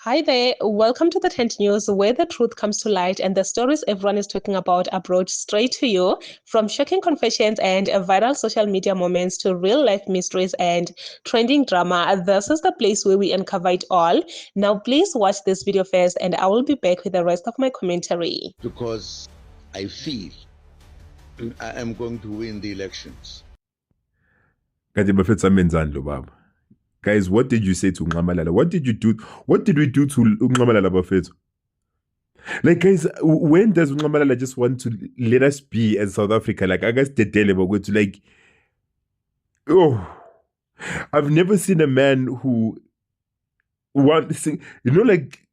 Hi there, welcome to the Tent News, where the truth comes to light and the stories everyone is talking about are brought straight to you. From shocking confessions and viral social media moments to real life mysteries and trending drama, this is the place where we uncover it all. Now, please watch this video first, and I will be back with the rest of my commentary. Because I feel I am going to win the elections. Guys, what did you say to Ngqamalala? What did you do? What did we do to Ngqamalala Bafethu? Like, guys, when does Ngqamalala just want to let us be as South Africa? Like, I guess the daily we're going to like, oh, I've never seen a man who wants, like,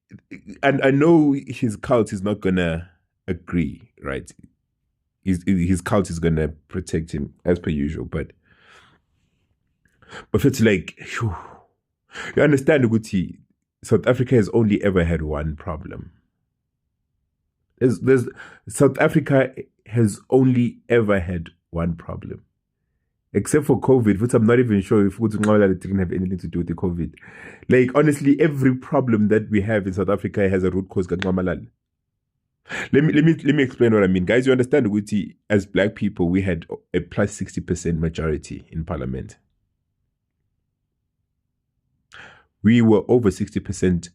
and I know his cult is not gonna agree, right? His cult is gonna protect him as per usual, but it's like, whew, you understand, Uguti, South Africa has only ever had one problem. South Africa has only ever had one problem. Except for COVID, which I'm not even sure if it didn't have anything to do with the COVID. Like, honestly, every problem that we have in South Africa has a root cause. Let me explain what I mean. Guys, you understand, Uguti, as black people, we had a plus 60% majority in parliament. We were over 60%.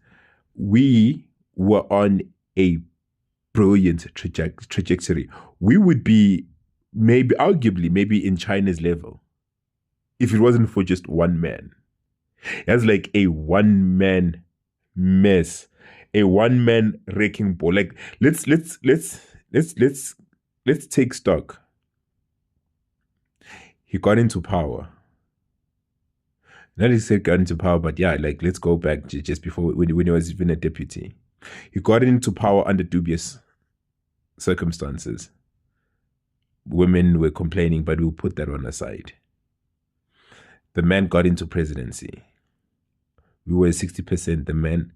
We were on a brilliant trajectory. We would be arguably in China's level if it wasn't for just one man. That's like a one-man mess, a one-man wrecking ball. Like, let's take stock. He got into power. Not exactly got into power, but yeah, like, let's go back just before when he was even a deputy. He got into power under dubious circumstances. Women were complaining, but we'll put that on aside. The man got into presidency. We were 60%. The man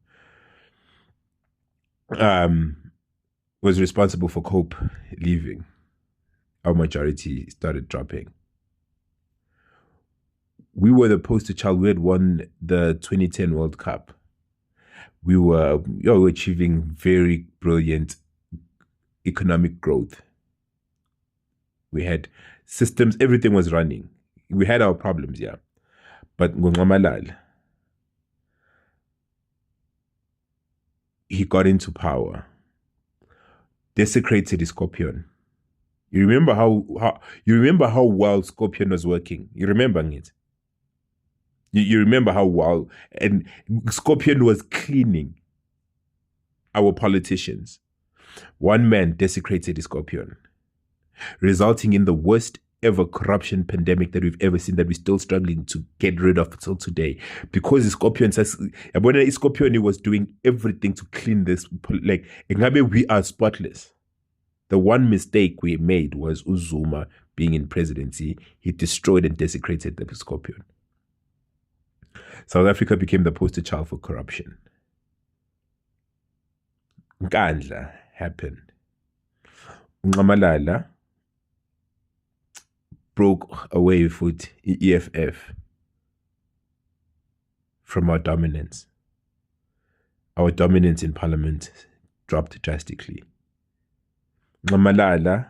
was responsible for Cope leaving. Our majority started dropping. We were the poster child. We had won the 2010 World Cup. We were achieving very brilliant economic growth. We had systems, everything was running. We had our problems, yeah. But Ngqamalala, he got into power, desecrated Scorpion. You remember how well Scorpion was working? You remember it? You remember how well, and Scorpion was cleaning our politicians. One man desecrated Scorpion, resulting in the worst ever corruption pandemic that we've ever seen, that we're still struggling to get rid of until today. Because Scorpion was doing everything to clean this. Like, we are spotless. The one mistake we made was Uzuma being in presidency. He destroyed and desecrated the Scorpion. South Africa became the poster child for corruption. Nkandla happened. Ngqamalala broke away with EFF from our dominance. Our dominance in parliament dropped drastically. Ngqamalala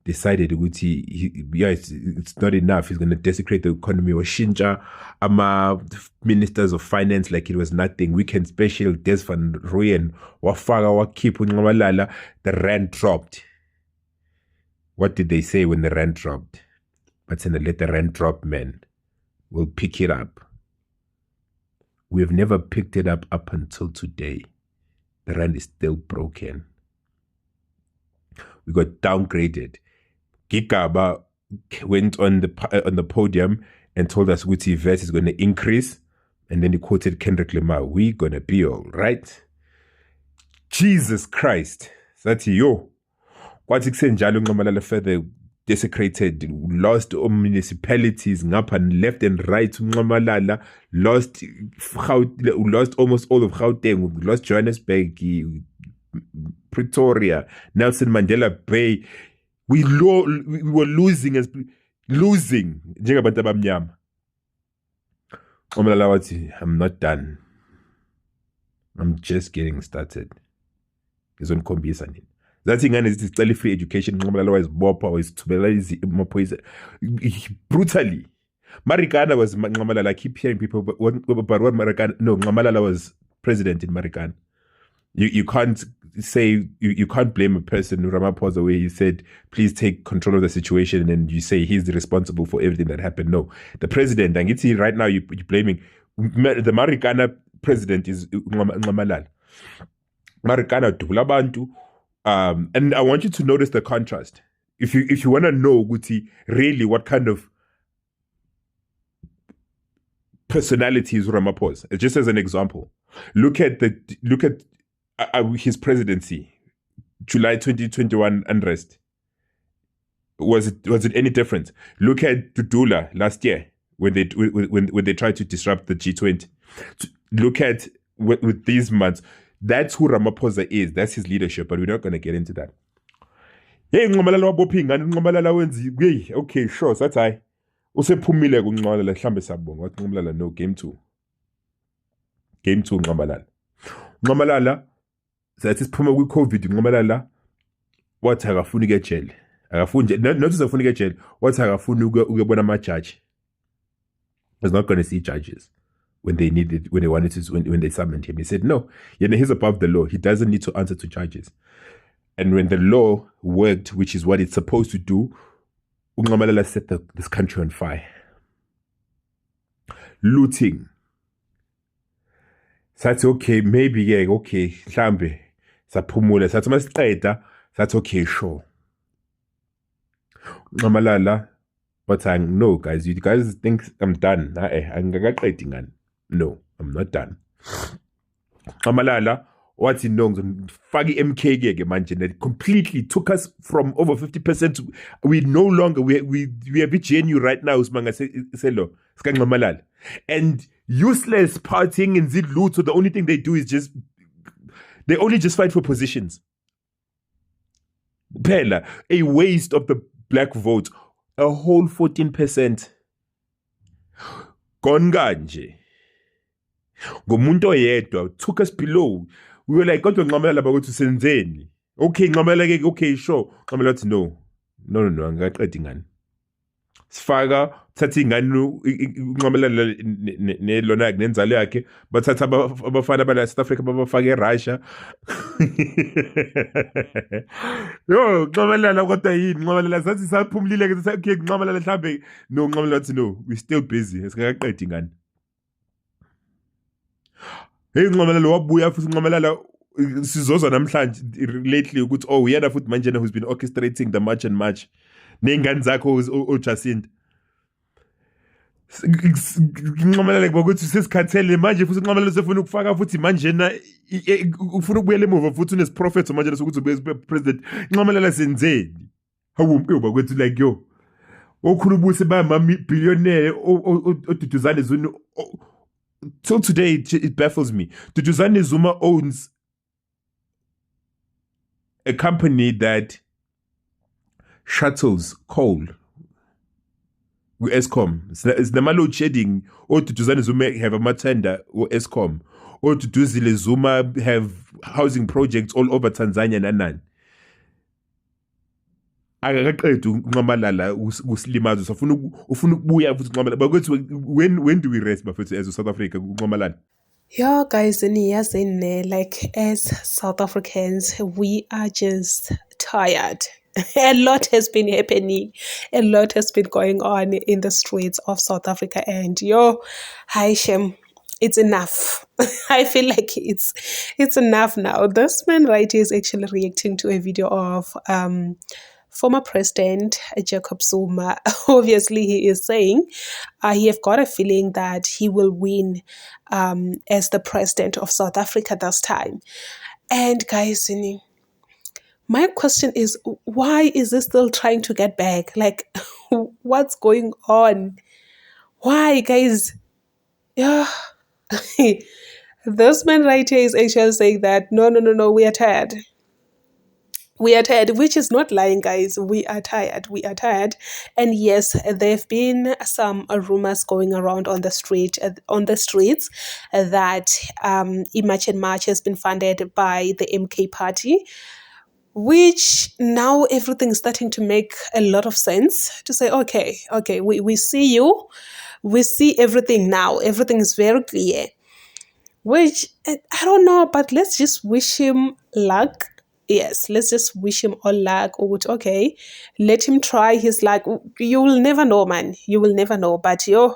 decided it's not enough. He's going to desecrate the economy. Washinja ministers of finance like it was nothing. Weekend special, Des van Rooyen, Wafaga, Wakip, Ngqamalala. The rand dropped. What did they say when the rand dropped? But then let the rand drop, man. We'll pick it up. We have never picked it up until today. The rand is still broken. We got downgraded. Gigaba went on the podium and told us Gucci VAT is going to increase, and then he quoted Kendrick Lamar, "We gonna be all right." Jesus Christ, that's yo. What Njalo Ngqamalala further desecrated, lost municipalities, ngapha left and right. Ngqamalala lost almost all of Gauteng, lost Johannesburg, Pretoria, Nelson Mandela Bay. We were losing njengabantu abamnyama. Ngqamalala wathi, I'm not done I'm just getting started. Ngizonikombisa nini. Zathi ingane zithi zicela free education Nxumalo wayezibopha wayezithubela amaphoyisa brutally. Marikana was Nxumalo. I keep hearing people, but what Marikana? No, Nxumalo was president in Marikana. You can't say you can't blame a person, Ramaphosa, where he said, please take control of the situation, and you say he's responsible for everything that happened. No, the president, and it's right now you're blaming the Marikana president is Nxumalo. Marikana dula bantu, and I want you to notice the contrast. If you want to know, Guti, really what kind of personality is Ramaphosa, just as an example, look at his presidency, July 2021 unrest. Was it any different? Look at Dudula last year when they tried to disrupt the G20. Look at with these months. That's who Ramaphosa is. That's his leadership, but we're not going to get into that. Hey, Nxumalo wabophinga Nxumalo wenzi okay, sure, that's I. Usephumile kuNxumalo mhlambe sabonga wathi Nxumalo no game 2 Nxumalo sathi siphuma kwi-COVID Nxumalo wathi akafuni ke jail akafuni not usafuni ke jail wathi akafuni ukubona ama-judge. He's not going to see judges when they needed, when they summoned him. He said no, he's above the law. He doesn't need to answer to judges. And when the law worked, which is what it's supposed to do, Nxumalo set this country on fire. Looting. Sathi okay, maybe okay, mhlambe saphumula sathi masiqeda sathi okay, sure. Nxumalo, but no, guys, you guys think I'm done. Angakaqedi ngani? No, I'm not done. Nxumalo wathi no, ngizofaka i-MK ke manje, that completely took us from over 50% to, we no longer we have GNU right now usimanga selo sika Nxumalo, and useless partying and zidlutho. The only thing they do is they only just fight for positions. Phela, a waste of the black vote, a whole 14%. Gone kanje. Ngomuntu oyedwa took us below. We were like, kodwa Nxumalo bakuthi senzeni. Okay, Nxumalo ke okay, sure. Nxumalo wathi no, angaqedi ngani. Sifaka thatha ingane Nxumalo nelona nenzalo yakhe, bathatha abafana bala South Africa babafaka eRussia. Yo, Nxumalo kodwa yini Nxumalo sathi saphumlile ke sathi okay Nxumalo mhlambe no, Nxumalo wathi no, we still busy. Esikaqedi ngani. Hey, Nxumalo wabuya futhi Nxumalo sizoza namhlanje lately ukuthi uyena futhi manje who's been orchestrating the march and march nengane zakho oJacinta. Nxumalo ngokuthi sesikhathele manje futhi Nxumalo sefuna ukufaka futhi manje na ufuna ukubuyela emuva futhi unesprofetho manje sokuthi ube president. Nxumalo senzeni? Hawu bakwethu like yo. Okhulu buse ba billionaire oDuduzane Zuma. Till today, it baffles me. Duduzane Zuma owns a company that shuttles coal with Eskom. It's the load shedding. Or Duduzane Zuma have a matenda or Eskom. Or Duduzile Zuma have housing projects all over Tanzania and Nanan. Akaqedi Nxumalo usilimaza ufuna ukubuya futhi Nxumalo bakuthi when do we rest bafethu as South Africa Nxumalo? Yeah, guys, like as South Africans, we are just tired. A lot has been happening. A lot has been going on in the streets of South Africa, and hi Shem, it's enough. I feel like it's enough now. This man right is actually reacting to a video of former President Jacob Zuma. Obviously, he is saying he have got a feeling that he will win as the president of South Africa this time. And guys, my question is, why is he still trying to get back? Like, what's going on? Why, guys? Yeah. This man right here is actually saying that, no, we are tired. We are tired, which is not lying, guys. We are tired. We are tired. And yes, there have been some rumors going around on the streets, that Imagine March has been funded by the MK party, which now everything's starting to make a lot of sense to say, okay, we see you. We see everything now. Everything is very clear. Which I don't know, but let's just wish him luck. Yes, let's just wish him all luck. Or okay, let him try his luck. You will never know, man. You will never know. But yo,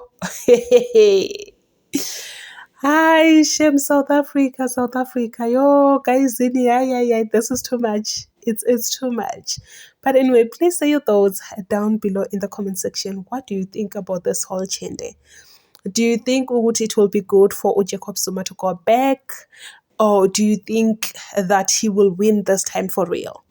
hi, shame South Africa, South Africa. Yo, guys, yeah. This is too much. It's too much. But anyway, please say your thoughts down below in the comment section. What do you think about this whole Chende? Do you think it will be good for uJacob Zuma to go back? Or do you think that he will win this time for real?